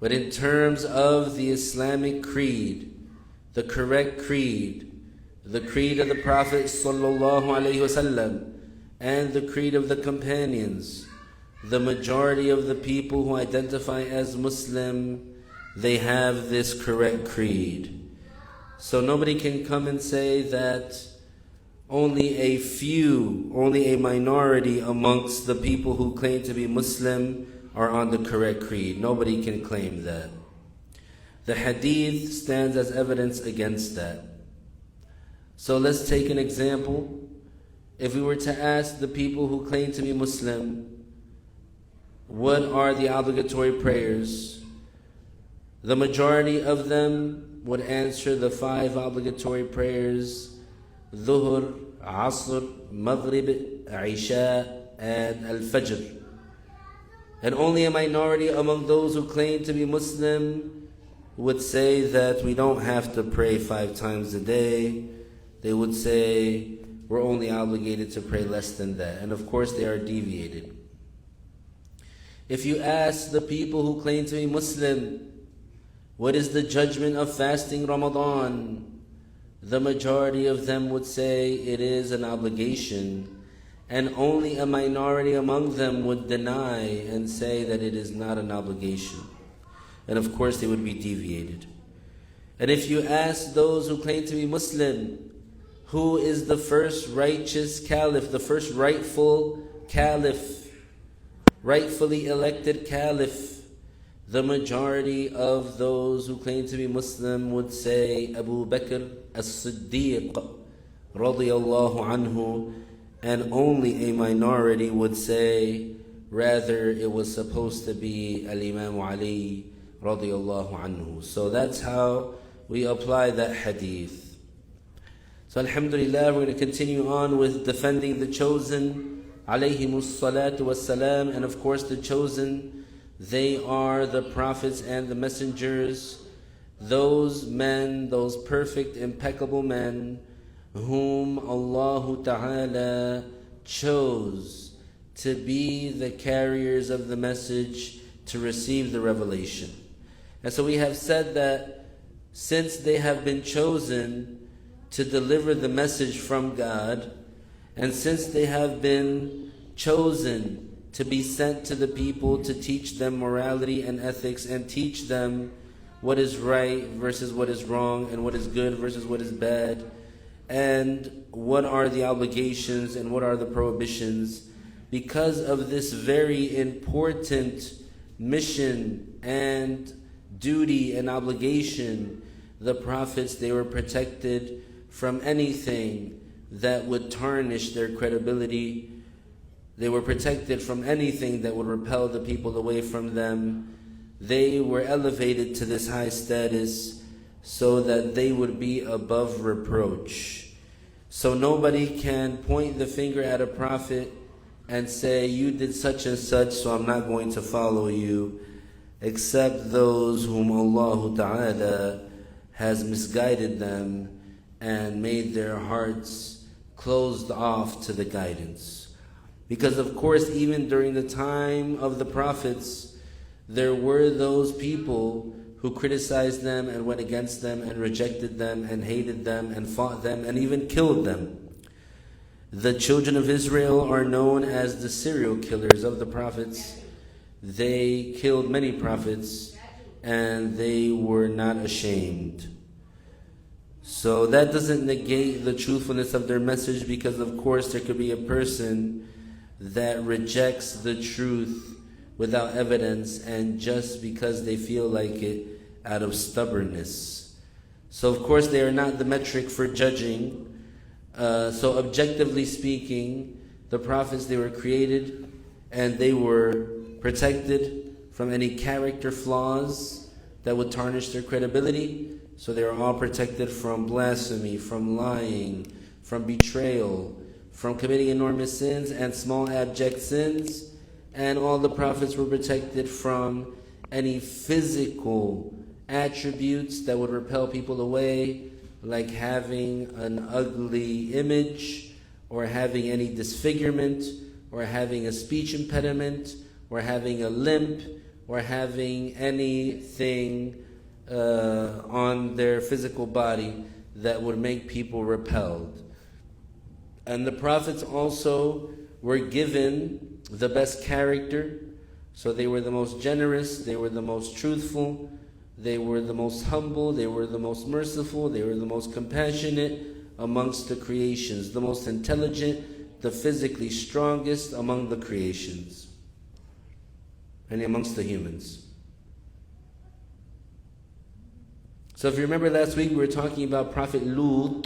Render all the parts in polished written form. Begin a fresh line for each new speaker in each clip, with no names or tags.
But in terms of the Islamic creed, the correct creed, the creed of the Prophet ﷺ, and the creed of the companions, the majority of the people who identify as Muslim, they have this correct creed. So nobody can come and say that only a few, only a minority amongst the people who claim to be Muslim are on the correct creed. Nobody can claim that. The hadith stands as evidence against that. So let's take an example. If we were to ask the people who claim to be Muslim, what are the obligatory prayers? The majority of them would answer the 5 obligatory prayers: Dhuhr, Asr, Maghrib, Isha, and Al-Fajr. And only a minority among those who claim to be Muslim would say that we don't have to pray 5 times a day. They would say we're only obligated to pray less than that. And of course they are deviated. If you ask the people who claim to be Muslim, what is the judgment of fasting Ramadan? The majority of them would say it is an obligation, and only a minority among them would deny and say that it is not an obligation. And of course they would be deviated. And if you ask those who claim to be Muslim, who is the first righteous caliph, the first rightful caliph, rightfully elected caliph, the majority of those who claim to be Muslim would say Abu Bakr as-Siddiq radiyallahu anhu, and only a minority would say rather it was supposed to be Al-Imam Ali radiyallahu anhu. So that's how we apply that hadith. So alhamdulillah, we're going to continue on with defending the chosen, alayhimus salatu wassalam. And of course the chosen, they are the prophets and the messengers, those men, those perfect, impeccable men whom Allah Ta'ala chose to be the carriers of the message, to receive the revelation. And so we have said that since they have been chosen to deliver the message from God, and since they have been chosen to be sent to the people to teach them morality and ethics and teach them what is right versus what is wrong, and what is good versus what is bad, and what are the obligations and what are the prohibitions, because of this very important mission and duty and obligation, the prophets, they were protected from anything that would tarnish their credibility. They were protected from anything that would repel the people away from them. They were elevated to this high status so that they would be above reproach. So nobody can point the finger at a prophet and say, you did such and such, so I'm not going to follow you, except those whom Allah Ta'ala has misguided them and made their hearts closed off to the guidance. Because of course, even during the time of the prophets, there were those people who criticized them and went against them and rejected them and hated them and fought them and even killed them. The children of Israel are known as the serial killers of the prophets. They killed many prophets and they were not ashamed. So that doesn't negate the truthfulness of their message, because of course there could be a person that rejects the truth without evidence and just because they feel like it out of stubbornness. So of course they are not the metric for judging. So objectively speaking, the prophets, they were created and they were protected from any character flaws that would tarnish their credibility. So they are all protected from blasphemy, from lying, from betrayal, from committing enormous sins and small abject sins. And all the prophets were protected from any physical attributes that would repel people away, like having an ugly image, or having any disfigurement, or having a speech impediment, or having a limp, or having anything on their physical body that would make people repelled. And the prophets also were given the best character, so they were the most generous, they were the most truthful, they were the most humble, they were the most merciful, they were the most compassionate amongst the creations, the most intelligent, the physically strongest among the creations, and amongst the humans. So if you remember last week, we were talking about Prophet Lut,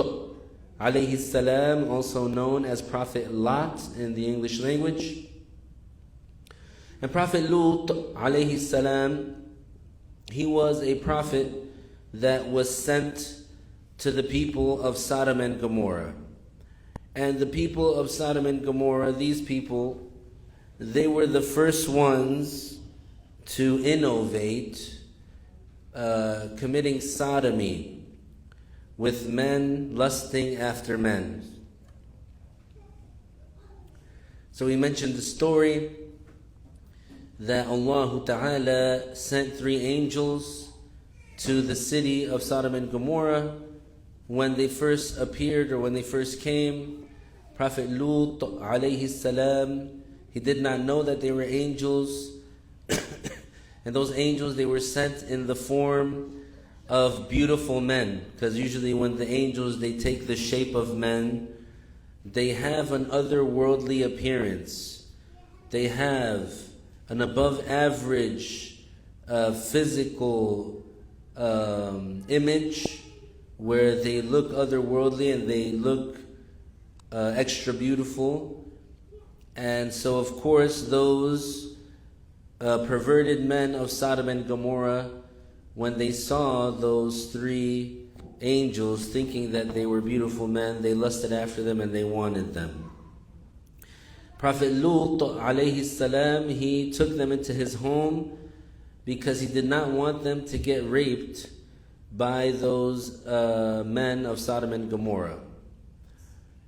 alayhi salam, also known as Prophet Lot in the English language. And Prophet Lut, alayhi salam, he was a prophet that was sent to the people of Sodom and Gomorrah. And the people of Sodom and Gomorrah, these people, they were the first ones to innovate committing sodomy with men lusting after men. So we mentioned the story that Allah Ta'ala sent 3 angels to the city of Sodom and Gomorrah. When they first appeared, or when they first came, Prophet Lut alayhi salam, he did not know that they were angels. And those angels, they were sent in the form of beautiful men, because usually when the angels, they take the shape of men, they have an otherworldly appearance. They have an above average physical image where they look otherworldly and they look extra beautiful. And so of course those perverted men of Sodom and Gomorrah, when they saw those 3 angels thinking that they were beautiful men, they lusted after them and they wanted them. Prophet Lut alayhi salam, he took them into his home because he did not want them to get raped by those men of Sodom and Gomorrah.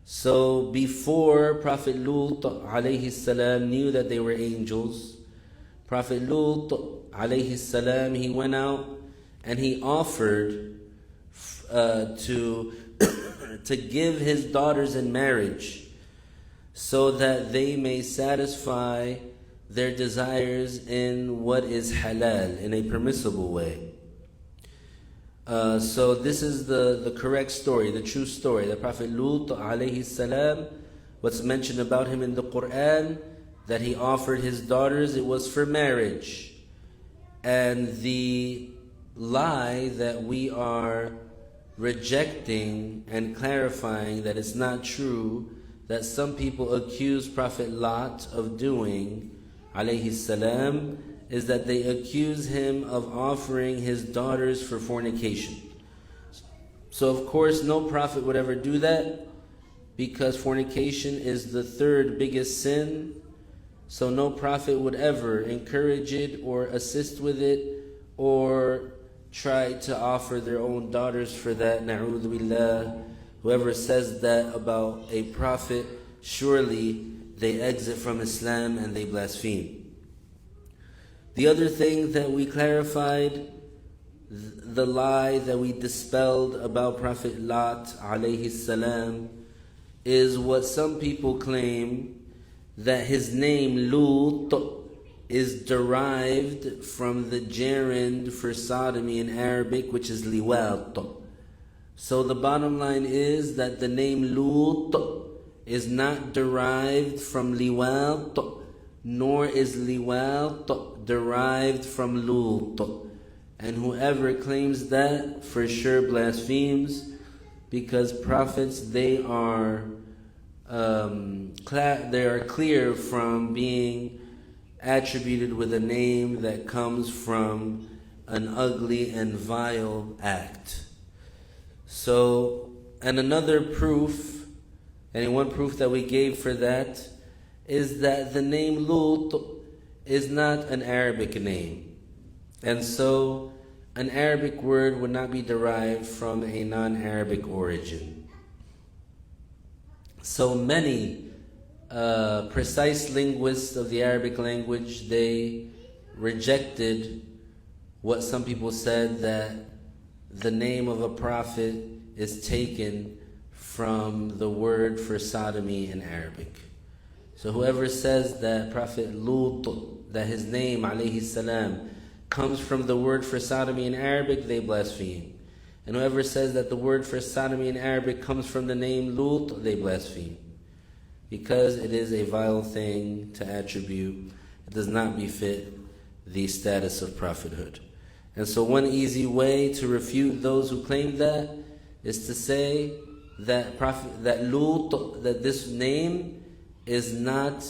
So before Prophet Lut alayhi salam knew that they were angels, Prophet Lut alayhi salam, he went out and he offered to give his daughters in marriage so that they may satisfy their desires in what is halal, in a permissible way. So this is the correct story, the true story. The Prophet Lut alayhi salam, what's mentioned about him in the Quran, that he offered his daughters, it was for marriage. And the lie that we are rejecting and clarifying that it's not true, that some people accuse Prophet Lot of doing, alayhi salam, is that they accuse him of offering his daughters for fornication. So of course no prophet would ever do that, because fornication is the 3rd biggest sin. So no prophet would ever encourage it or assist with it or try to offer their own daughters for that. Na'udhu billah. Whoever says that about a prophet, surely they exit from Islam and they blaspheme. The other thing that we clarified, the lie that we dispelled about Prophet Lot alayhi salam, is what some people claim, that his name Lut is derived from the gerund for sodomy in Arabic, which is liwat. So the bottom line is that the name Lut is not derived from liwat, nor is liwat derived from Lut. And whoever claims that for sure blasphemes, because prophets, they are clear from being attributed with a name that comes from an ugly and vile act. So, and another proof, and one proof that we gave for that, is that the name Lut is not an Arabic name. And so an Arabic word would not be derived from a non-Arabic origin. So many precise linguists of the Arabic language, they rejected what some people said, that the name of a prophet is taken from the word for sodomy in Arabic. So whoever says that Prophet Lut, that his name, alayhi salam, comes from the word for sodomy in Arabic, they blaspheme. And whoever says that the word for sodomy in Arabic comes from the name Lut, they blaspheme. Because it is a vile thing to attribute. It does not befit the status of prophethood. And so one easy way to refute those who claim that is to say that Lut, that this name is not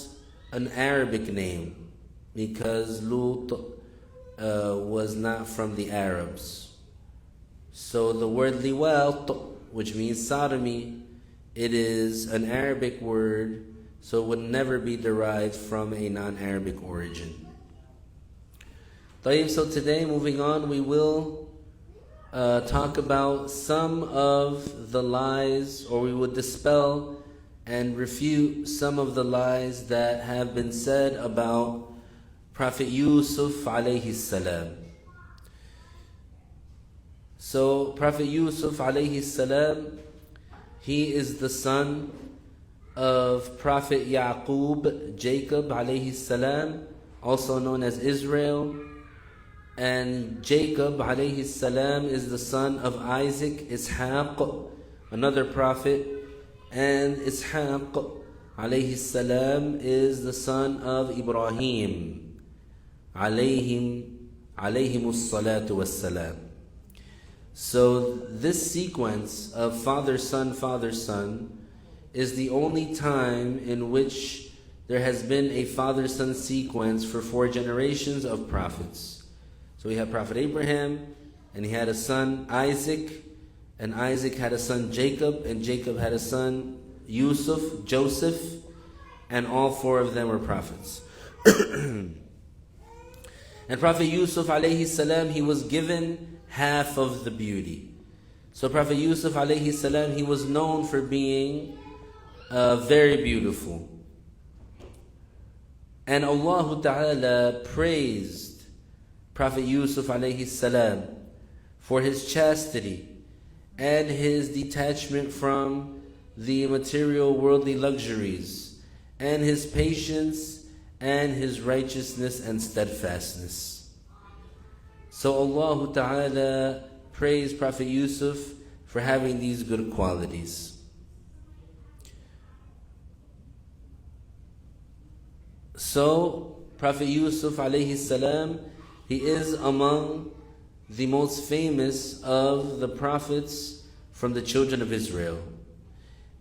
an Arabic name, because Lut was not from the Arabs. So the word liwat, which means sodomy, it is an Arabic word, so it would never be derived from a non-Arabic origin. So today, moving on, we will talk about some of the lies, or we will dispel and refute some of the lies that have been said about Prophet Yousuf alayhi salam. So Prophet Yousuf alayhi salam, he is the son of Prophet Yaqub, Jacob alayhi salam, also known as Israel. And Jacob alayhi salam is the son of Isaac, Ishaq, another prophet. And Ishaq alayhi salam is the son of Ibrahim, alayhimus salatu wassalam. So this sequence of father, son is the only time in which there has been a father-son sequence for 4 generations of prophets. So we have Prophet Abraham, and he had a son Isaac, and Isaac had a son Jacob, and Jacob had a son Yousuf, Joseph, and all 4 of them were prophets. And Prophet Yousuf alayhi salam, he was given half of the beauty. So Prophet Yousuf alayhi salam, he was known for being very beautiful. And Allah Ta'ala praised Prophet Yousuf alayhi salam for his chastity and his detachment from the material worldly luxuries, and his patience and his righteousness and steadfastness. So Allah Ta'ala praised Prophet Yousuf for having these good qualities. So Prophet Yousuf alayhi salam, he is among the most famous of the prophets from the children of Israel.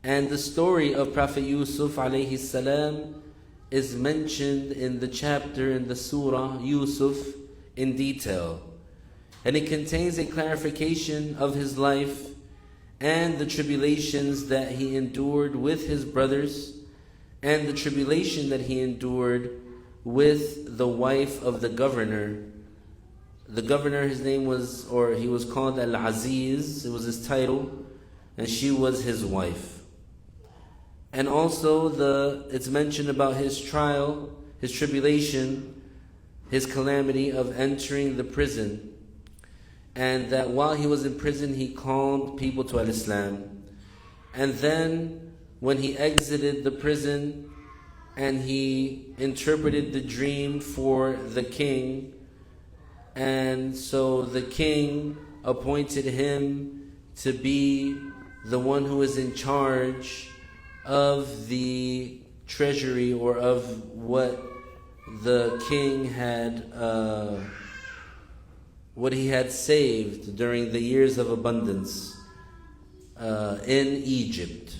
And the story of Prophet Yousuf alayhi salam is mentioned in the chapter in the surah Yousuf in detail. And it contains a clarification of his life and the tribulations that he endured with his brothers, and the tribulation that he endured with the wife of the governor. The governor, his name was, or he was called Al-Aziz, it was his title, and she was his wife. And also it's mentioned about his trial, his tribulation, his calamity of entering the prison, and that while he was in prison he called people to Al-Islam. And then when he exited the prison and he interpreted the dream for the king, and so the king appointed him to be the one who is in charge of the treasury, or of what the king had, what he had saved during the years of abundance in Egypt.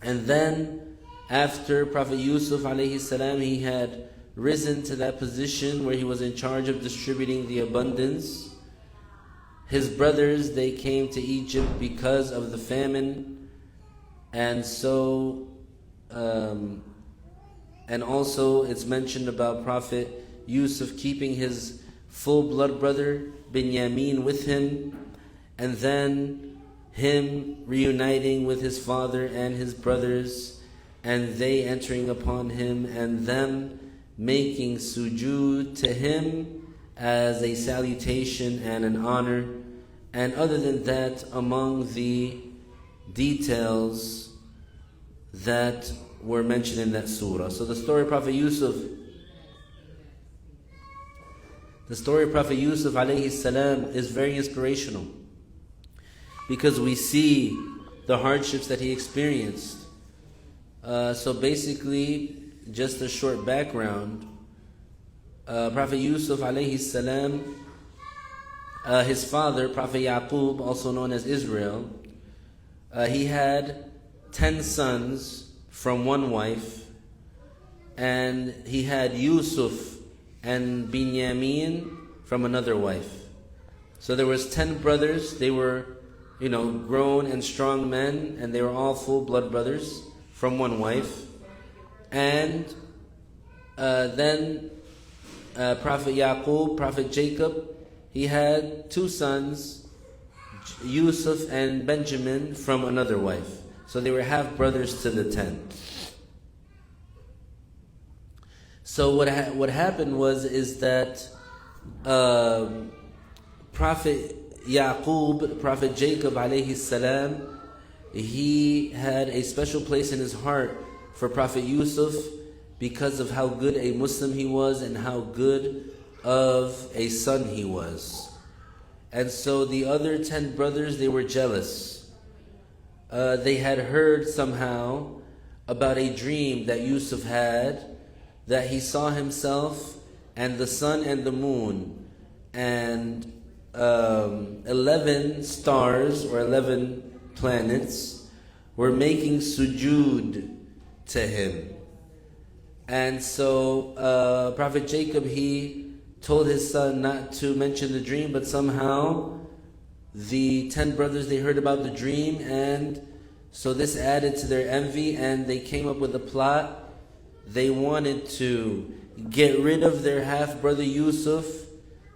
And then after Prophet Yousuf alayhi salam, he had risen to that position where he was in charge of distributing the abundance. His brothers, they came to Egypt because of the famine. And so, and also it's mentioned about Prophet Yousuf keeping his full blood brother Binyamin with him, and then him reuniting with his father and his brothers, and they entering upon him, and them making sujood to him as a salutation and an honor. And other than that, among the details that were mentioned in that surah. So the story of Prophet Yousuf alayhi salam is very inspirational, because we see the hardships that he experienced. So basically, just a short background, Prophet Yousuf alayhi salam, his father, Prophet Yaqub, also known as Israel, he had 10 sons from one wife, and he had Yousuf and Binyamin from another wife. So there was 10 brothers. They were, grown and strong men, and they were all full blood brothers from one wife. And then Prophet Yaqub, Prophet Jacob, he had 2 sons, Yousuf and Benjamin, from another wife. So they were half brothers to the 10. So what happened is that Prophet Yaqub, Prophet Jacob alayhi salam, he had a special place in his heart for Prophet Yousuf because of how good a Muslim he was and how good of a son he was. And so the other 10 brothers, they were jealous. They had heard somehow about a dream that Yousuf had, that he saw himself and the sun and the moon and 11 stars or 11 planets were making sujood to him. And so Prophet Jacob, he told his son not to mention the dream, but somehow the 10 brothers, they heard about the dream, and so this added to their envy, and they came up with a plot. They wanted to get rid of their half-brother Yousuf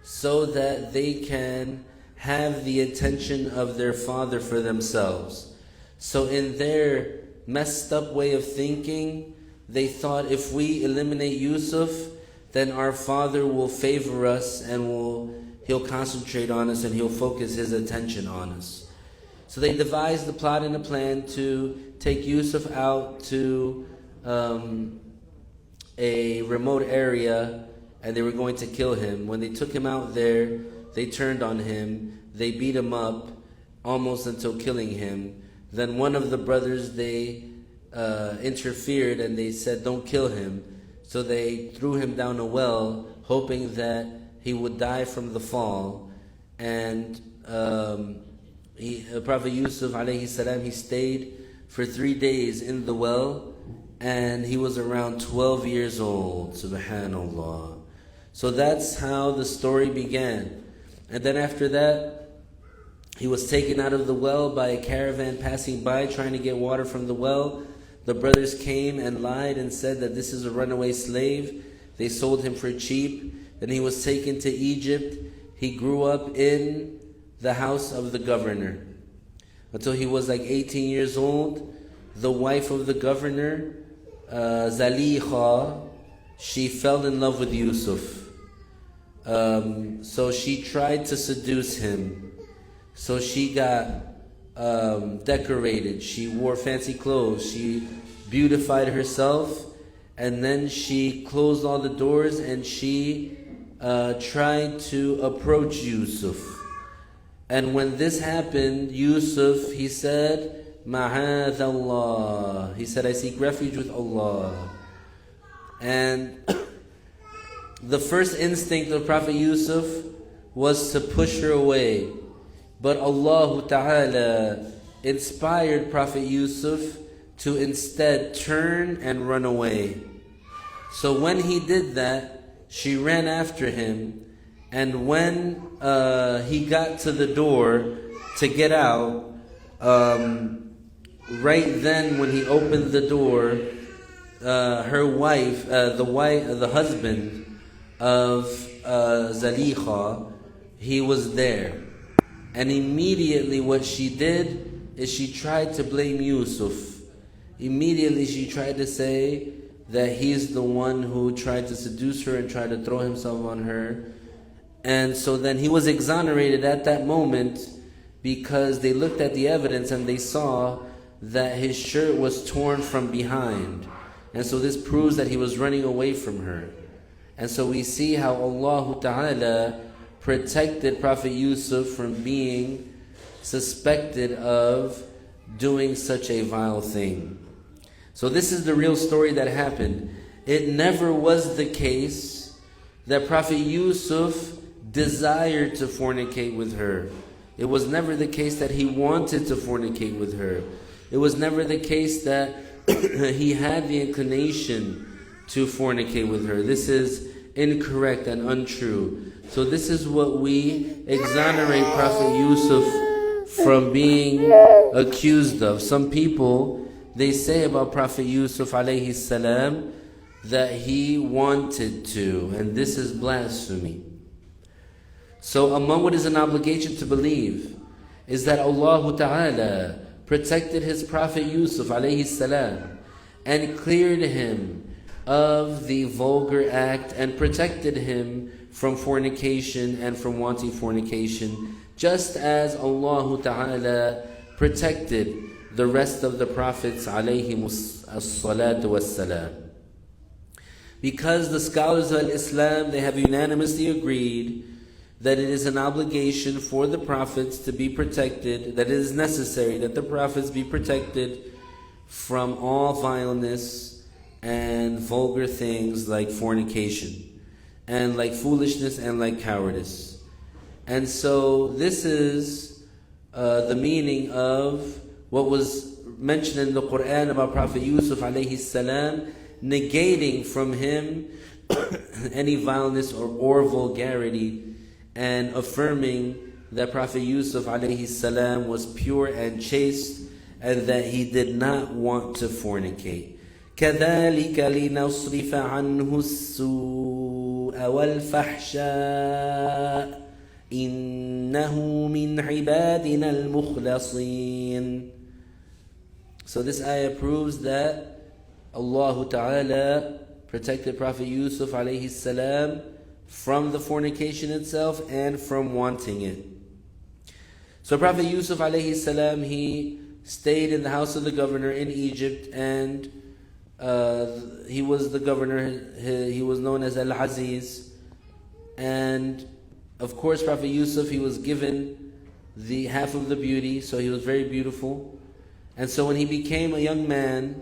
so that they can have the attention of their father for themselves. So in their messed up way of thinking, they thought, if we eliminate Yousuf, then our father will favor us and he'll concentrate on us and he'll focus his attention on us. So they devised the plot and a plan to take Yousuf out to a remote area, and they were going to kill him. When they took him out there, they turned on him. They beat him up almost until killing him. Then one of the brothers, they interfered and they said, don't kill him. So they threw him down a well, hoping that he would die from the fall. And Prophet Yousuf alayhi salam, he stayed for 3 days in the well, and he was around 12 years old. Subhanallah. So that's how the story began. And then after that, he was taken out of the well by a caravan passing by, trying to get water from the well. The brothers came and lied and said that this is a runaway slave. They sold him for cheap. Then he was taken to Egypt. He grew up in the house of the governor until he was like 18 years old. The wife of the governor, Zalikha, she fell in love with Yousuf. So she tried to seduce him. So she got decorated. She wore fancy clothes. She beautified herself. And then she closed all the doors and she tried to approach Yousuf. And when this happened, Yousuf, he said, Ma'adallah. He said, I seek refuge with Allah. And the first instinct of Prophet Yousuf was to push her away. But Allah Ta'ala inspired Prophet Yousuf to instead turn and run away. So when he did that, she ran after him. And when he got to the door to get out, right then when he opened the door, her wife, the husband of Zalikha, he was there. And immediately what she did is she tried to blame Yousuf. Immediately she tried to say that he's the one who tried to seduce her and tried to throw himself on her. And so then he was exonerated at that moment because they looked at the evidence and they saw that his shirt was torn from behind. And so this proves that he was running away from her. And so we see how Allah Ta'ala protected Prophet Yousuf from being suspected of doing such a vile thing. So this is the real story that happened. It never was the case that Prophet Yousuf desired to fornicate with her. It was never the case that he wanted to fornicate with her. It was never the case that he had the inclination to fornicate with her. This is incorrect and untrue. So this is what we exonerate Prophet Yousuf from being accused of. Some people, they say about Prophet Yousuf alayhi salam that he wanted to, and this is blasphemy. So among what is an obligation to believe is that Allah Ta'ala protected his Prophet Yousuf alayhi salam and cleared him of the vulgar act and protected him from fornication and from wanting fornication, just as Allah Ta'ala protected the rest of the prophets alayhimus as-salatu was-salam. Because the scholars of Islam, they have unanimously agreed that it is an obligation for the prophets to be protected, that it is necessary that the prophets be protected from all vileness and vulgar things like fornication, and like foolishness and like cowardice. And so this is the meaning of what was mentioned in the Quran about Prophet Yousuf alayhi salam, negating from him any vileness or vulgarity, and affirming that Prophet Yousuf alayhi salam was pure and chaste and that he did not want to fornicate. كَذَلِكَ لِنَصْرِفَ عَنْهُ السُّوءَ وَالْفَحْشَاءَ إِنَّهُ مِنْ عِبَادِنَا الْمُخْلَصِينَ. So this ayah proves that Allah Ta'ala protected Prophet Yousuf alayhi salam from the fornication itself and from wanting it. So Prophet Yousuf alayhi salam, he stayed in the house of the governor in Egypt, and he was the governor. He was known as Al-Aziz. And of course Prophet Yousuf, he was given the half of the beauty, so he was very beautiful. And so when he became a young man,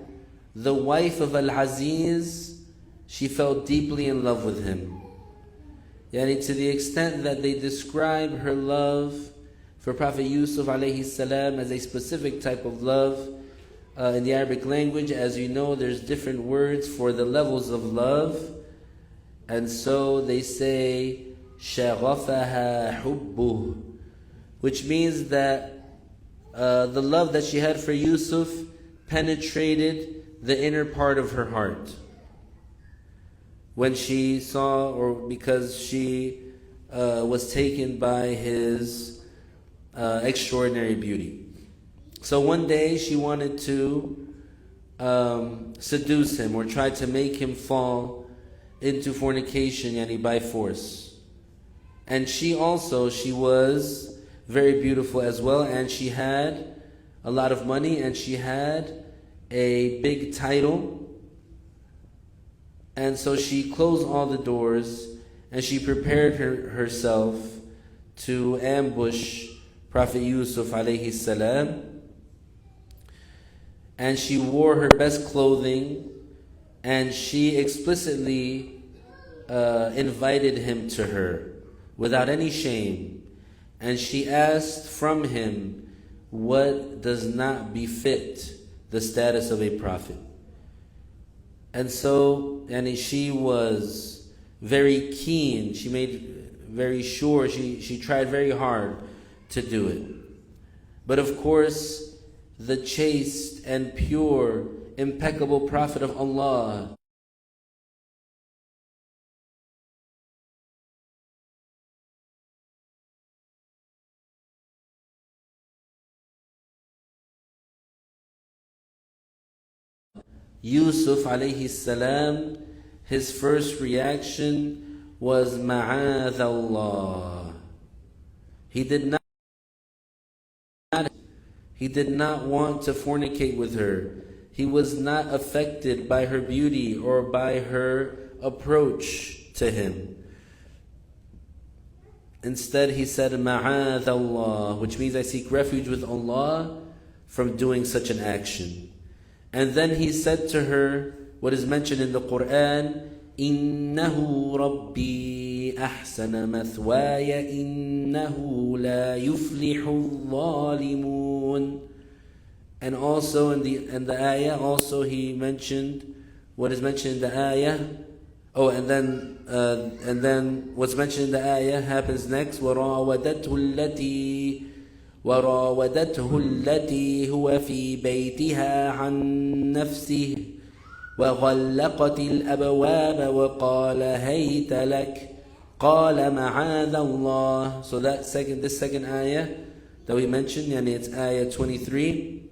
the wife of Al-Aziz, she fell deeply in love with him. Yani to the extent that they describe her love for Prophet Yousuf alayhi salam as a specific type of love. In the Arabic language, as you know, there's different words for the levels of love. And so they say, شَغَفَهَا حُبُّهُ, which means that the love that she had for Yousuf penetrated the inner part of her heart. When she saw, or because she was taken by his extraordinary beauty. So one day she wanted to seduce him or try to make him fall into fornication, yani by force. And she was very beautiful as well, and she had a lot of money, and she had a big title. And so she closed all the doors and she prepared herself to ambush Prophet Yousuf alayhi salam. And she wore her best clothing, and she explicitly invited him to her without any shame. And she asked from him what does not befit the status of a prophet. And so, she was very keen. She made very sure, she tried very hard to do it. But of course, the chaste and pure, impeccable Prophet of Allah, Yousuf alayhi salam, his first reaction was ma'adallah. He did not want to fornicate with her. He was not affected by her beauty or by her approach to him. Instead, he said, ma'adallah, which means I seek refuge with Allah from doing such an action. And then he said to her what is mentioned in the Quran, إِنَّهُ رَبِّي أَحْسَنَ مَثْوَايَ إِنَّهُ لَا يُفْلِحُ الظَّالِمُونَ. And also in the ayah, also he mentioned what is mentioned in the ayah. Oh, and then what's mentioned in the ayah happens next. وَرَاوَدَتْهُ التي هو في بيتها عن نفسه وغلقت الأبواب وقال هيت لك قال معاذ الله. So this second ayah that we mentioned, yani it's ayah 23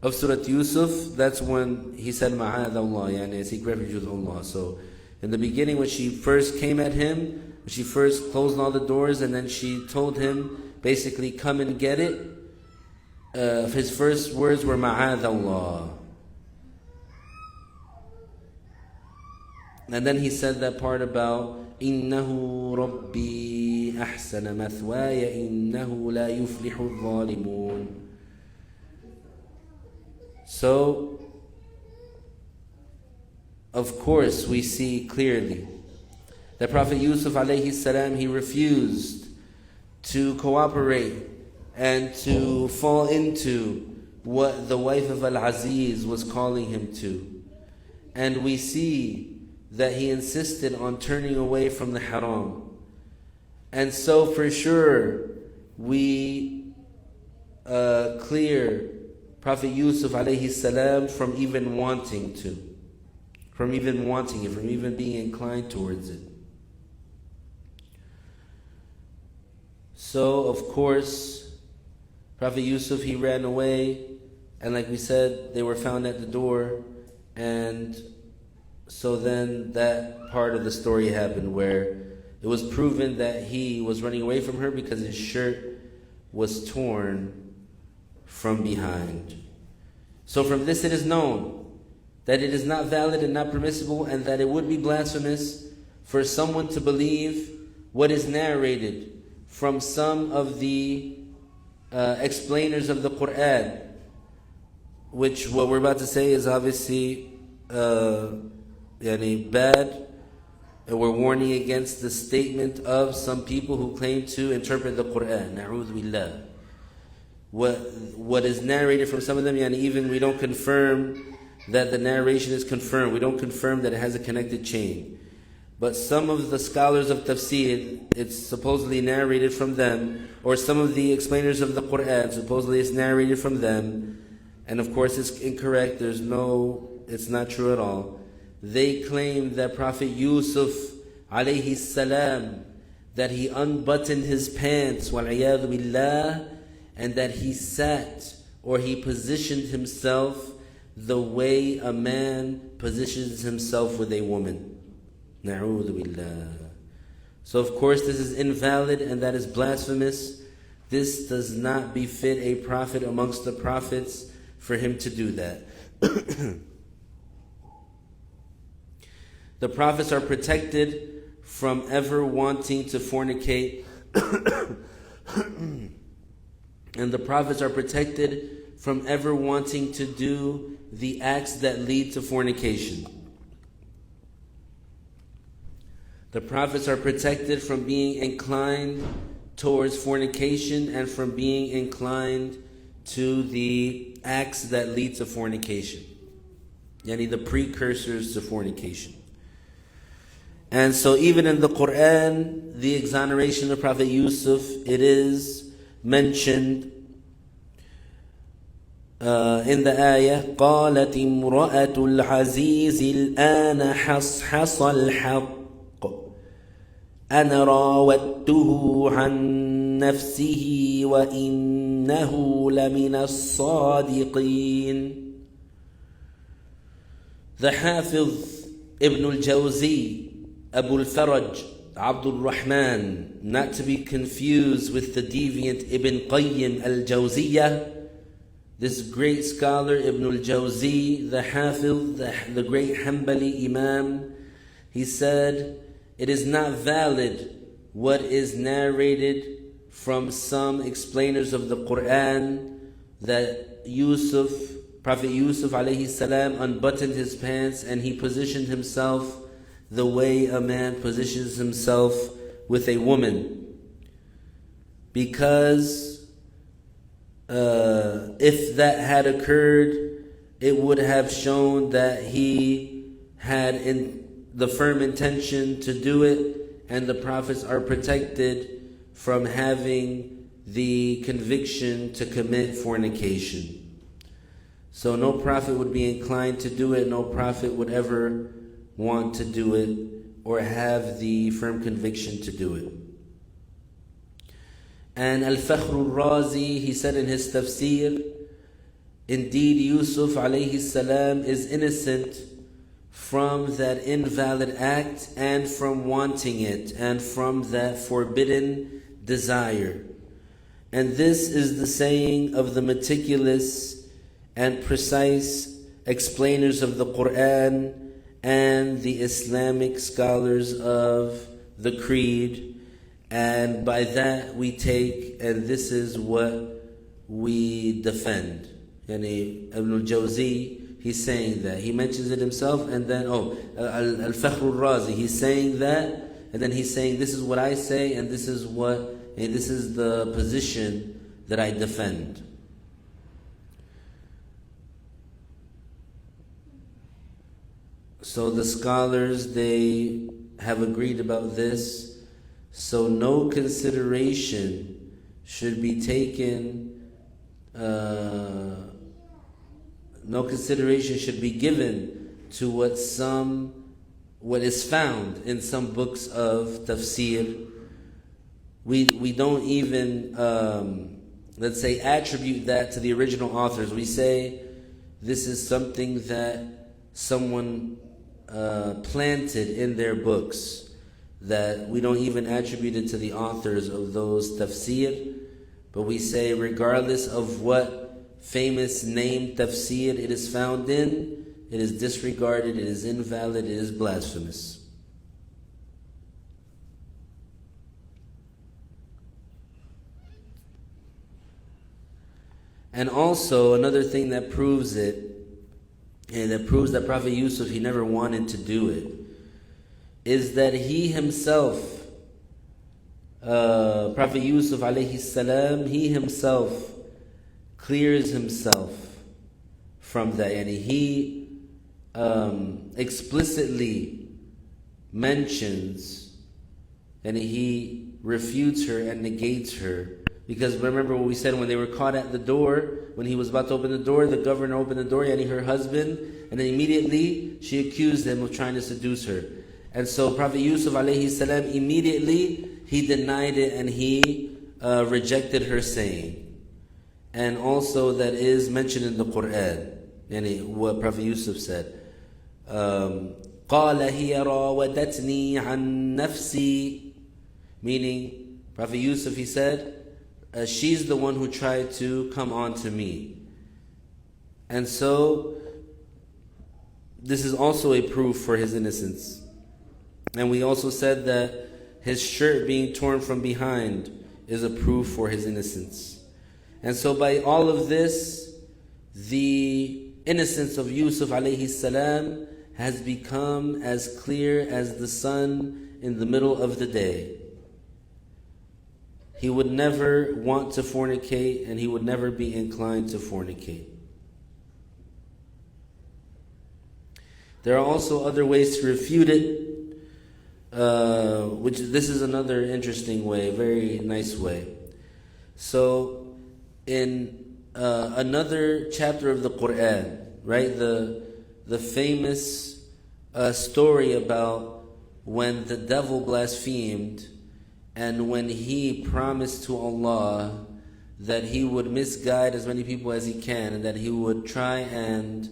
of Surah Yousuf. That's when he said معاذ الله, yani I seek refuge with Allah. So in the beginning, when she first came at him, when she first closed all the doors and then she told him basically come and get it, his first words were معاذ الله. And then he said that part about إِنَّهُ رَبِّي أَحْسَنَ مَثْوَايَ إِنَّهُ لَا يُفْلِحُ الظَّالِمُونَ. So, of course, we see clearly that Prophet Yousuf alayhi salam, he refused to cooperate and to fall into what the wife of Al-Aziz was calling him to. And we see that he insisted on turning away from the haram. And so for sure, we clear Prophet Yousuf alayhi salam from even wanting it, from even being inclined towards it. So, of course, Prophet Yousuf, he ran away, and like we said, they were found at the door, and so then that part of the story happened where it was proven that he was running away from her because his shirt was torn from behind. So from this it is known that it is not valid and not permissible, and that it would be blasphemous for someone to believe what is narrated from some of the explainers of the Quran, which what we're about to say is obviously bad, and we're warning against the statement of some people who claim to interpret the Quran. Na'udhu billah. What is narrated from some of them, even we don't confirm that the narration is confirmed. We don't confirm that it has a connected chain. But some of the scholars of tafsir, it's supposedly narrated from them, or some of the explainers of the Quran, supposedly it's narrated from them, and of course it's incorrect, it's not true at all. They claim that Prophet Yousuf alayhi salam, that he unbuttoned his pants, wal-iyadhu billah, and that he sat, or he positioned himself the way a man positions himself with a woman. Na'udhu billah. So of course this is invalid and that is blasphemous. This does not befit a prophet amongst the prophets for him to do that. The prophets are protected from ever wanting to fornicate and the prophets are protected from ever wanting to do the acts that lead to fornication. The prophets are protected from being inclined towards fornication and from being inclined to the acts that lead to fornication, yani the precursors to fornication. And so even in the Quran, the exoneration of Prophet Yousuf, it is mentioned in the ayah, قالت امرأة العزيز الآن حصحص الحق أنا راودته عن نفسه وإنه لمن الصادقين. The Hafiz Ibn al-Jawzi, Abu al-Faraj, Abdul Rahman, not to be confused with the deviant Ibn Qayyim al-Jawziyah. This great scholar Ibn al-Jawzi, the Hafiz, the great Hanbali Imam, he said, it is not valid what is narrated from some explainers of the Quran that Prophet Yousuf alayhi salam unbuttoned his pants and he positioned himself the way a man positions himself with a woman. Because if that had occurred, it would have shown that he had the firm intention to do it, and the prophets are protected from having the conviction to commit fornication. So no prophet would be inclined to do it, no prophet would ever want to do it or have the firm conviction to do it. And Al-Fakhr al-Razi, he said in his tafsir, indeed Yousuf alayhi salam is innocent from that invalid act and from wanting it and from that forbidden desire. And this is the saying of the meticulous and precise explainers of the Quran and the Islamic scholars of the creed. And by that we take, and this is what we defend. Yani Ibn al-Jawzi, he's saying that. He mentions it himself, and then, Al-Fakhr al-Razi, he's saying that, and then he's saying, this is what I say, and this is the position that I defend. So the scholars, they have agreed about this. So no consideration should be taken, no consideration should be given to what is found in some books of tafsir. We don't even, let's say, attribute that to the original authors. We say this is something that someone planted in their books, that we don't even attribute it to the authors of those tafsir, but we say regardless of what famous name tafsir it is found in, it is disregarded, it is invalid, it is blasphemous. And also another thing that proves it, and that proves that Prophet Yousuf, he never wanted to do it, is that he himself, Prophet Yousuf alayhi salam, he himself clears himself from that. And he explicitly mentions, and he refutes her and negates her. Because remember what we said when they were caught at the door, when he was about to open the door, the governor opened the door, yani her husband, and then immediately she accused him of trying to seduce her. And so Prophet Yousuf alayhi salam, immediately he denied it and he rejected her saying. And also that is mentioned in the Quran, yani what Prophet Yousuf said. قَالَ هِيَ رَاوَدَتْنِي عَنْ نَفْسِي, meaning Prophet Yousuf, he said, she's the one who tried to come on to me. And so this is also a proof for his innocence. And we also said that his shirt being torn from behind is a proof for his innocence. And so by all of this, the innocence of Yousuf alayhi salam has become as clear as the sun in the middle of the day. He would never want to fornicate, and he would never be inclined to fornicate. There are also other ways to refute it, which this is another interesting way, very nice way. So in another chapter of the Quran, right, the famous story about when the devil blasphemed and when he promised to Allah that he would misguide as many people as he can, and that he would try and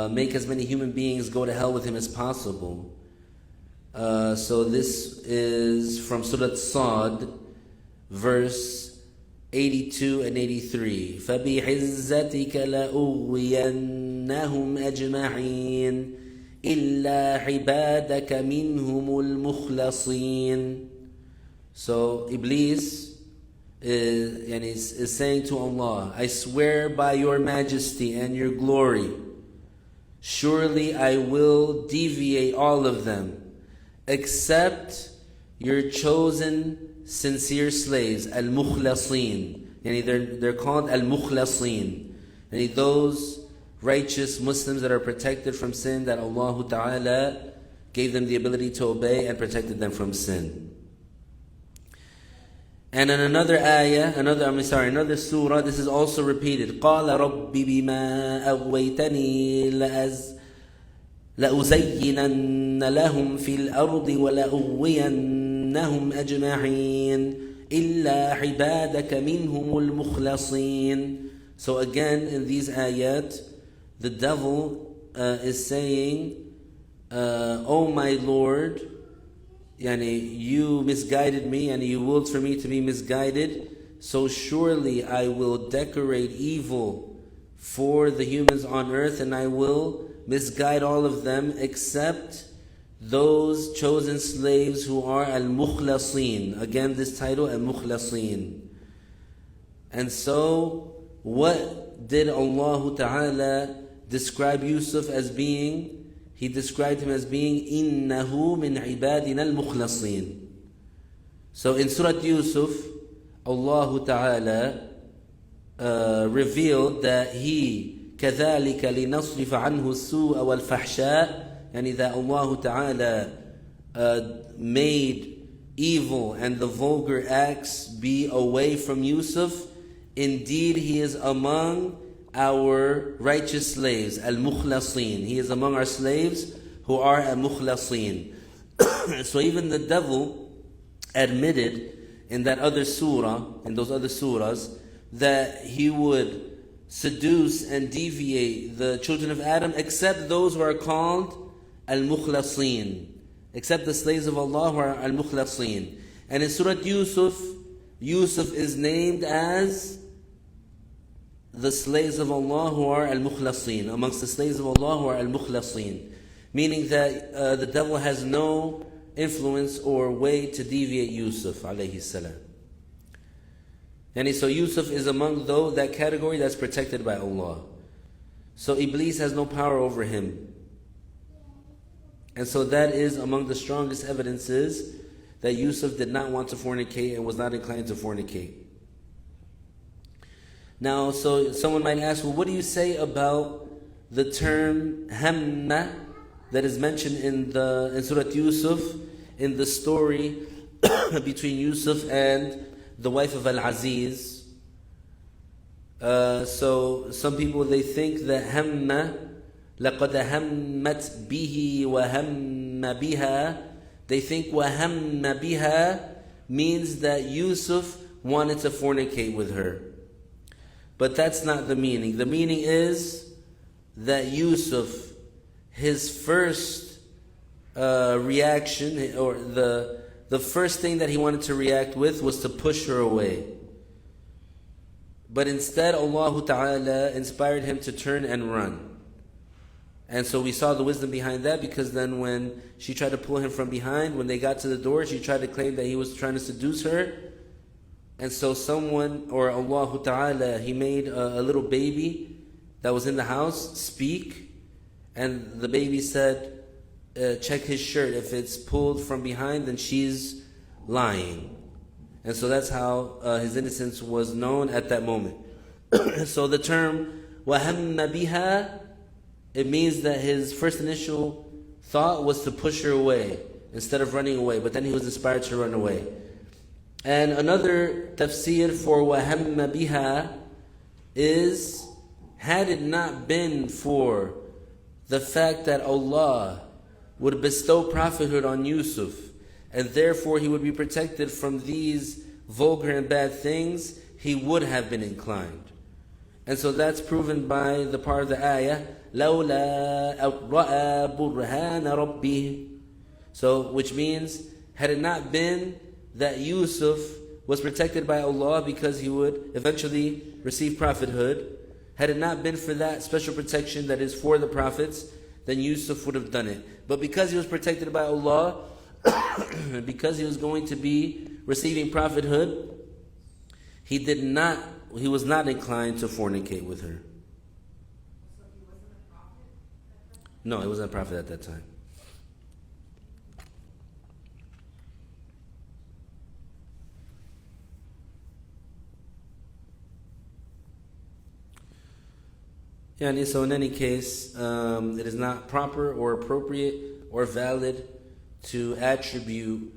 make as many human beings go to hell with him as possible. So this is from Surah Sad, verse 82 and 83. فَبِعِزَّتِكَ لَأُغْوِيَنَّهُمْ أَجْمَعِينَ إِلَّا عِبَادَكَ مِنْهُمُ الْمُخْلَصِينَ. So Iblis is saying to Allah, I swear by your majesty and your glory, surely I will deviate all of them, except your chosen sincere slaves, al-mukhlasin. They're called al-mukhlasin. Those righteous Muslims that are protected from sin, that Allah Ta'ala gave them the ability to obey and protected them from sin. And in another ayah, another surah, this is also repeated. قَالَ رَبِّ بِمَا أَغْوَيْتَنِي لَأُزَيِّنَنَّ لَهُمْ فِي الْأَرْضِ وَلَأُغْوِيَنَّهُمْ أَجْمَعِينَ إِلَّا عِبَادَكَ مِنْهُمُ الْمُخْلَصِينَ. So again, in these ayat, the devil is saying, Oh my Lord, you misguided me and you willed for me to be misguided, so surely I will decorate evil for the humans on earth, and I will misguide all of them except those chosen slaves who are al-mukhlasin. Again, this title, al-mukhlasin. And so, what did Allah Ta'ala describe Yousuf as being? He described him as being innahu min ibadina al-mukhlasin. So in Surah Yousuf, Allah Ta'ala revealed that He كَذَلِكَ لِنَصْرِفَ عَنْهُ السُّوءَ وَالْفَحْشَاءَ, that Allah Ta'ala made evil and the vulgar acts be away from Yousuf. Indeed, he is among our righteous slaves, al-mukhlasin. He is among our slaves who are al-mukhlasin. So even the devil admitted in that other surah, in those other surahs, that he would seduce and deviate the children of Adam, except those who are called al-mukhlasin, except the slaves of Allah who are al-mukhlasin. And in Surah Yousuf, Yousuf is named as the slaves of Allah who are al-mukhlasin, amongst the slaves of Allah who are al-mukhlasin, meaning that the devil has no influence or way to deviate Yousuf alayhi salam. And so Yousuf is among that category that's protected by Allah. So Iblis has no power over him. And so that is among the strongest evidences that Yousuf did not want to fornicate and was not inclined to fornicate. Now, so someone might ask, well, what do you say about the term hamma that is mentioned in Surah Yousuf, in the story between Yousuf and the wife of Al-Aziz? So some people, they think that hamma, لَقَدْ هَمَّتْ بِهِ وَهَمَّ بِهَا, they think وَهَمَّ بِهَا means that Yousuf wanted to fornicate with her. But that's not the meaning. The meaning is that Yousuf, his first reaction, or the first thing that he wanted to react with was to push her away. But instead, Allah Ta'ala inspired him to turn and run. And so we saw the wisdom behind that, because then when she tried to pull him from behind, when they got to the door, she tried to claim that he was trying to seduce her. And so someone, or Allah Ta'ala, He made a little baby that was in the house speak. And the baby said, check his shirt. If it's pulled from behind, then she's lying. And so that's how his innocence was known at that moment. So the term وَهَمَّ بِهَا, it means that his first initial thought was to push her away instead of running away. But then he was inspired to run away. And another tafsir for وَهَمَّ بِهَا is, had it not been for the fact that Allah would bestow prophethood on Yousuf, and therefore he would be protected from these vulgar and bad things, he would have been inclined. And so that's proven by the part of the ayah, لَوْلَا أَرَّأَ بُرْهَانَ رَبِّهِ. So, which means, had it not been that Yousuf was protected by Allah because he would eventually receive prophethood, had it not been for that special protection that is for the prophets, then Yousuf would have done it. But because he was protected by Allah, because he was going to be receiving prophethood, he was not inclined to fornicate with her.
So he wasn't a prophet at that time?
No, he wasn't a prophet at that time. Yani, so in any case, it is not proper or appropriate or valid to attribute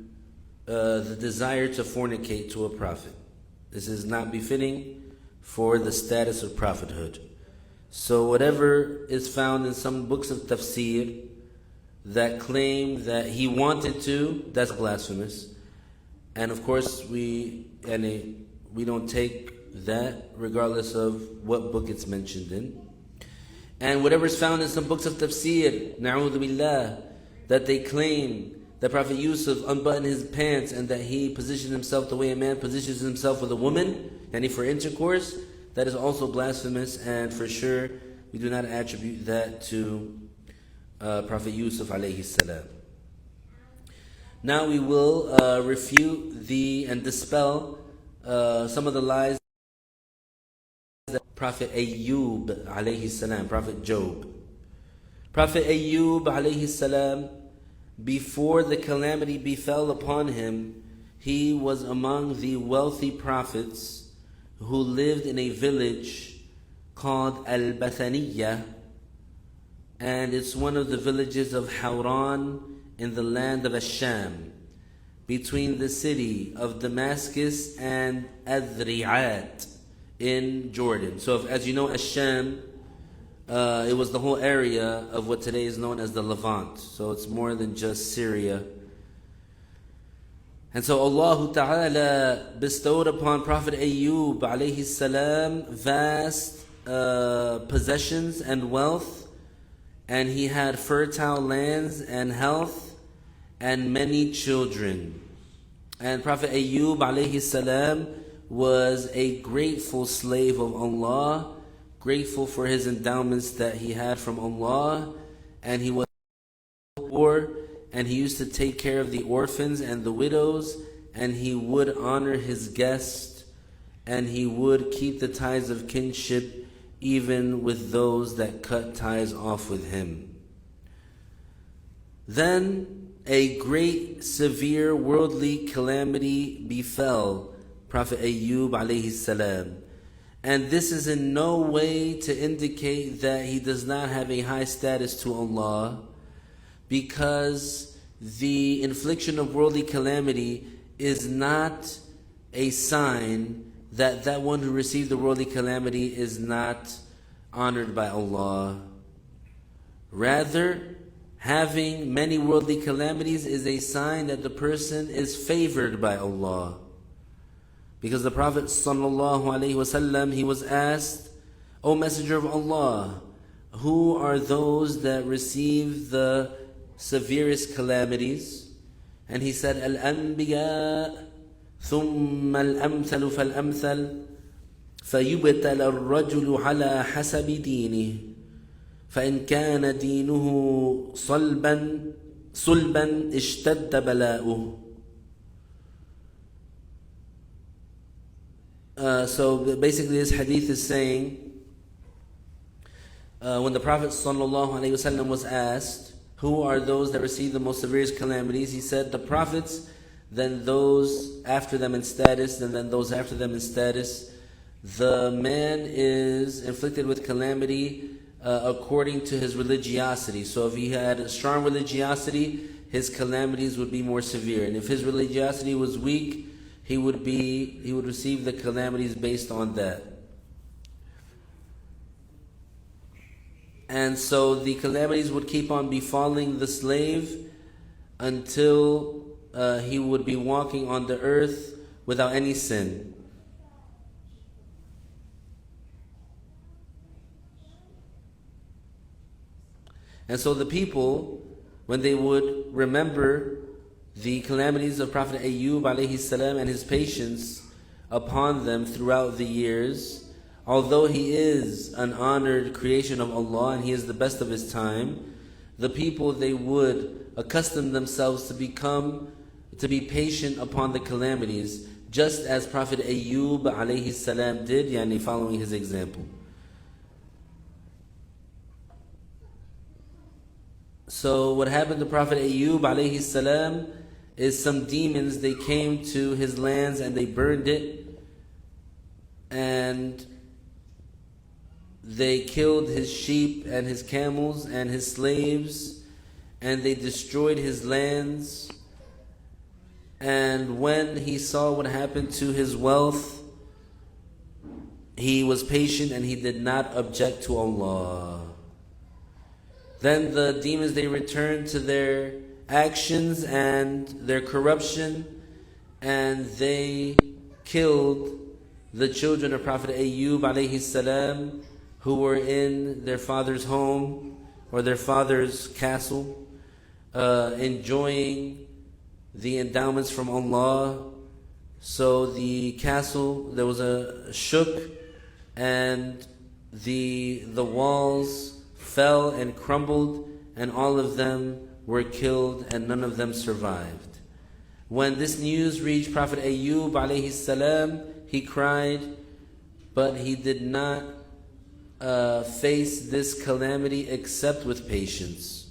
the desire to fornicate to a prophet. This is not befitting for the status of prophethood. So whatever is found in some books of tafsir that claim that he wanted to, that's blasphemous. And of course, we don't take that regardless of what book it's mentioned in. And whatever is found in some books of tafsir, na'udhu billah, that they claim that Prophet Yousuf unbuttoned his pants and that he positioned himself the way a man positions himself with a woman, and for intercourse, that is also blasphemous, and for sure we do not attribute that to Prophet Yousuf alayhi salam. Now we will refute and dispel some of the lies that Prophet Ayyoub alayhi salam, Prophet Job. Prophet Ayyoub alayhi salam, before the calamity befell upon him, he was among the wealthy prophets who lived in a village called Al-Bathaniyah, and it's one of the villages of Hawran in the land of Asham, between the city of Damascus and Adri'at in Jordan. So as you know, Asham, it was the whole area of what today is known as the Levant. So it's more than just Syria. And so Allah Ta'ala bestowed upon Prophet Ayyoub alayhi salam vast possessions and wealth, and he had fertile lands and health and many children. And Prophet Ayyoub alayhi salam was a grateful slave of Allah, grateful for his endowments that he had from Allah, and he was poor, and he used to take care of the orphans and the widows, and he would honor his guests, and he would keep the ties of kinship even with those that cut ties off with him. Then a great severe worldly calamity befell Prophet Ayyoub alayhi salam. And this is in no way to indicate that he does not have a high status to Allah, because the infliction of worldly calamity is not a sign that that one who received the worldly calamity is not honored by Allah. Rather, having many worldly calamities is a sign that the person is favored by Allah. Because the Prophet ﷺ, he was asked, O Messenger of Allah, who are those that receive the severest calamities? And he said, Al-Anbiya, ثم الأمثل فالأمثل فيبتل الرجل على حسب دينه فإن كان دينه صلبا اشتد بلاؤه. So basically this hadith is saying, when the Prophet ﷺ was asked, who are those that receive the most severest calamities? He said, the prophets, then those after them in status, and then those after them in status. The man is inflicted with calamity according to his religiosity. So if he had a strong religiosity, his calamities would be more severe. And if his religiosity was weak, he would receive the calamities based on that. And so the calamities would keep on befalling the slave until he would be walking on the earth without any sin. And so the people, when they would remember the calamities of Prophet Ayyoub alayhi salam and his patience upon them throughout the years, although he is an honored creation of Allah and he is the best of his time, the people, they would accustom themselves to be patient upon the calamities, just as Prophet Ayyoub alayhi salam did, yani following his example. So what happened to Prophet Ayyoub alayhi salam is some demons, they came to his lands and they burned it, and they killed his sheep and his camels and his slaves, and they destroyed his lands. And when he saw what happened to his wealth, he was patient and he did not object to Allah. Then the demons, they returned to their actions and their corruption, and they killed the children of Prophet Ayyoub alayhi salam who were in their father's home or their father's castle, enjoying the endowments from Allah. So the castle, there was a shook, and the walls fell and crumbled, and all of them were killed, and none of them survived. When this news reached Prophet Ayyoub alayhi salam, he cried, but he did not face this calamity except with patience.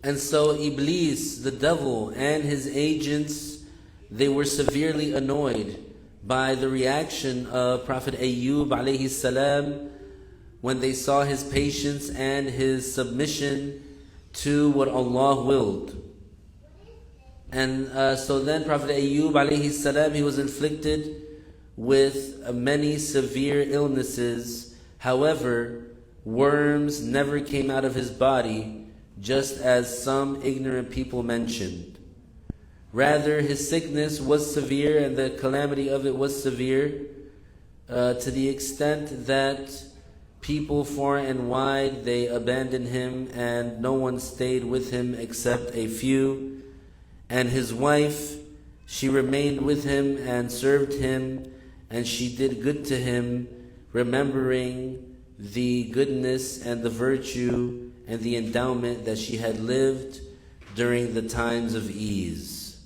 And so Iblis, the devil, and his agents, they were severely annoyed by the reaction of Prophet Ayyoub alayhi salam when they saw his patience and his submission to what Allah willed. And so then Prophet Ayyoub alayhi salam, he was inflicted with many severe illnesses. However, worms never came out of his body, just as some ignorant people mentioned. Rather, his sickness was severe and the calamity of it was severe, to the extent that people far and wide, they abandoned him, and no one stayed with him except a few. And his wife, she remained with him and served him, and she did good to him, remembering the goodness and the virtue and the endowment that she had lived during the times of ease.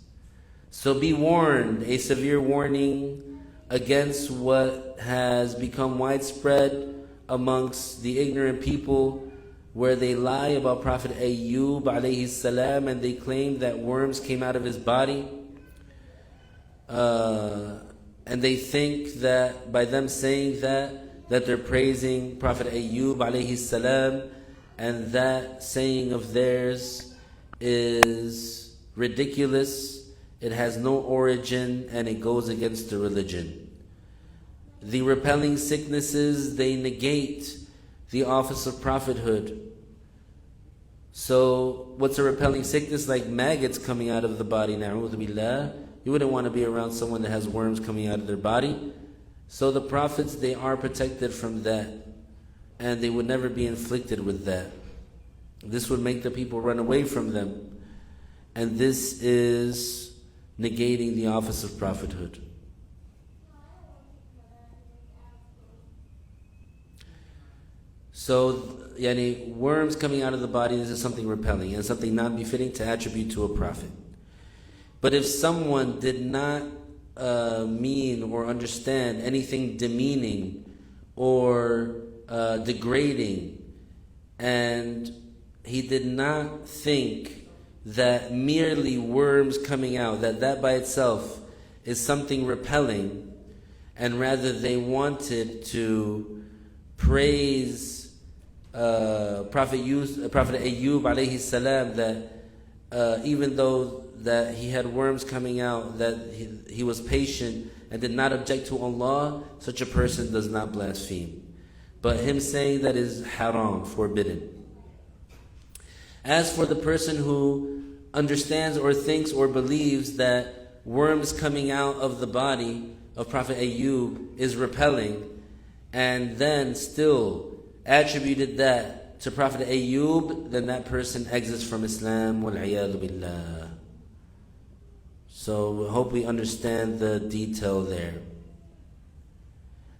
So be warned, a severe warning against what has become widespread amongst the ignorant people, where they lie about Prophet Ayyoub alayhi salam, and they claim that worms came out of his body. And they think that by them saying that they're praising Prophet Ayyoub alayhi salam, and that saying of theirs is ridiculous. It has no origin and it goes against the religion. The repelling sicknesses, they negate the office of prophethood. So what's a repelling sickness? Like maggots coming out of the body, na'udhu billah. You wouldn't want to be around someone that has worms coming out of their body. So the prophets, they are protected from that, and they would never be inflicted with that. This would make the people run away from them, and this is negating the office of prophethood. So, worms coming out of the body, this is something repelling and something not befitting to attribute to a prophet. But if someone did not mean or understand anything demeaning or degrading, and he did not think that merely worms coming out, that by itself is something repelling, and rather they wanted to praise Prophet Ayyoub alayhi salam, that even though that he had worms coming out, that he was patient and did not object to Allah, such a person does not blaspheme. But him saying that is haram, forbidden. As for the person who understands or thinks or believes that worms coming out of the body of Prophet Ayyoub is repelling, and then still attributed that to Prophet Ayyoub, then that person exits from Islam. Wal-'iyadhu billah. So I hope we understand the detail there.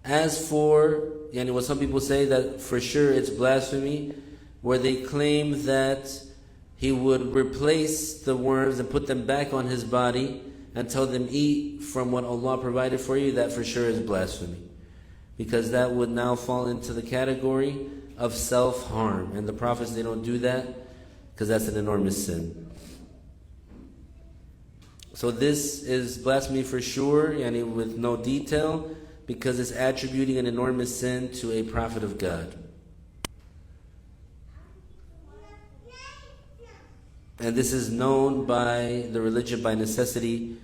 As for what some people say, that for sure it's blasphemy, where they claim that he would replace the worms and put them back on his body and tell them, eat from what Allah provided for you, that for sure is blasphemy. Because that would now fall into the category of self-harm. And the prophets, they don't do that because that's an enormous sin. So this is blasphemy for sure, with no detail, because it's attributing an enormous sin to a prophet of God. And this is known by the religion by necessity,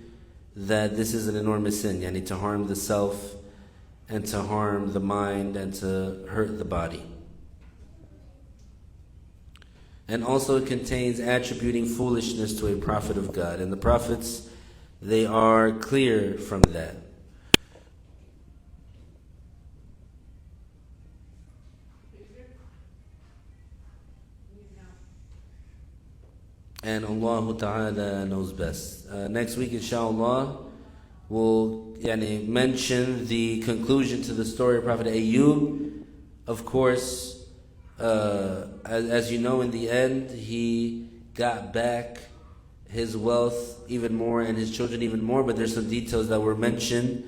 that this is an enormous sin, to harm the self and to harm the mind and to hurt the body. And also it contains attributing foolishness to a prophet of God. And the prophets, they are clear from that. And Allah Ta'ala knows best. Next week, inshallah, we'll mention the conclusion to the story of Prophet Ayyoub. Of course, as you know, in the end, he got back his wealth even more and his children even more, but there's some details that were mentioned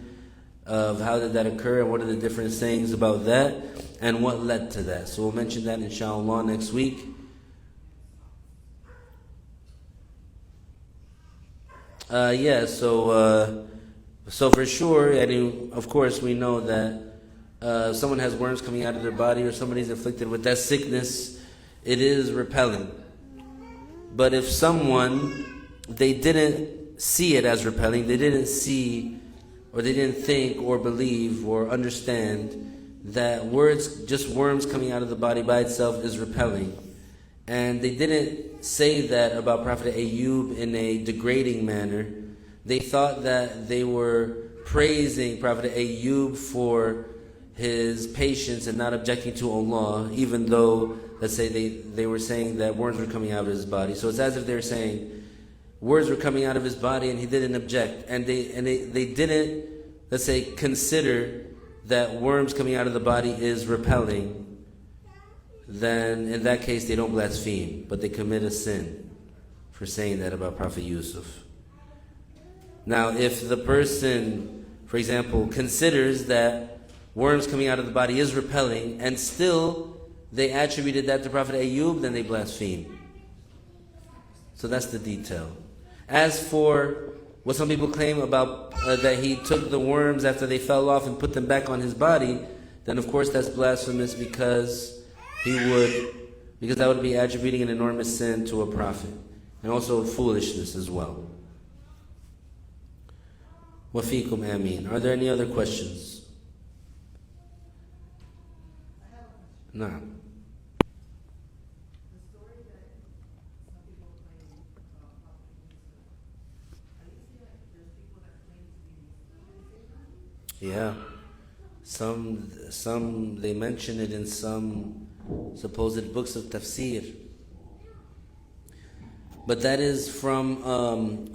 of how did that occur and what are the different sayings about that and what led to that. So we'll mention that inshallah next week. So for sure, of course we know that if someone has worms coming out of their body or somebody's afflicted with that sickness, it is repelling. But if someone, they didn't see it as repelling, they didn't see or they didn't think or believe or understand that just worms coming out of the body by itself is repelling, and they didn't say that about Prophet Ayyoub in a degrading manner, they thought that they were praising Prophet Ayyoub for his patience and not objecting to Allah, even though, let's say, they were saying that worms were coming out of his body. So it's as if they're saying words were coming out of his body and he didn't object. And they didn't, let's say, consider that worms coming out of the body is repelling. Then in that case they don't blaspheme, but they commit a sin for saying that about Prophet Yousuf. Now if the person, for example, considers that worms coming out of the body is repelling and still they attributed that to Prophet Ayyoub, then they blaspheme. So that's the detail. As for what some people claim about that he took the worms after they fell off and put them back on his body, then of course that's blasphemous because that would be attributing an enormous sin to a prophet, and also foolishness as well. Wafikum ameen. Are there any other questions? No. Yeah. Some they mention it in some supposed books of tafsir. But that is from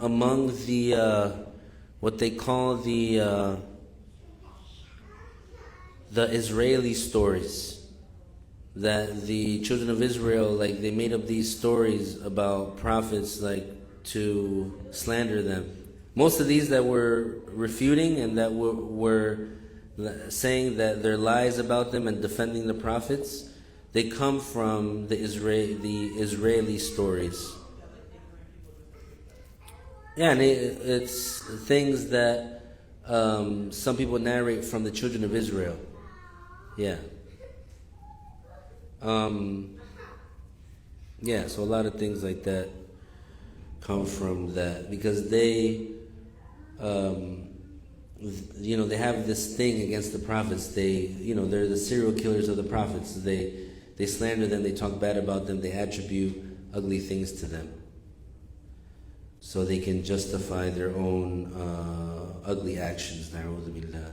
among the what they call the Israeli stories. That the children of Israel, they made up these stories about prophets, to slander them. Most of these that were refuting and that were saying that they're lies about them and defending the prophets, they come from the Israeli stories. Yeah, and it's things that some people narrate from the children of Israel. Yeah. So a lot of things like that come from that, because they they have this thing against the prophets. They're the serial killers of the prophets. They slander them, they talk bad about them, they attribute ugly things to them, so they can justify their own ugly actions. Na'udhu billah.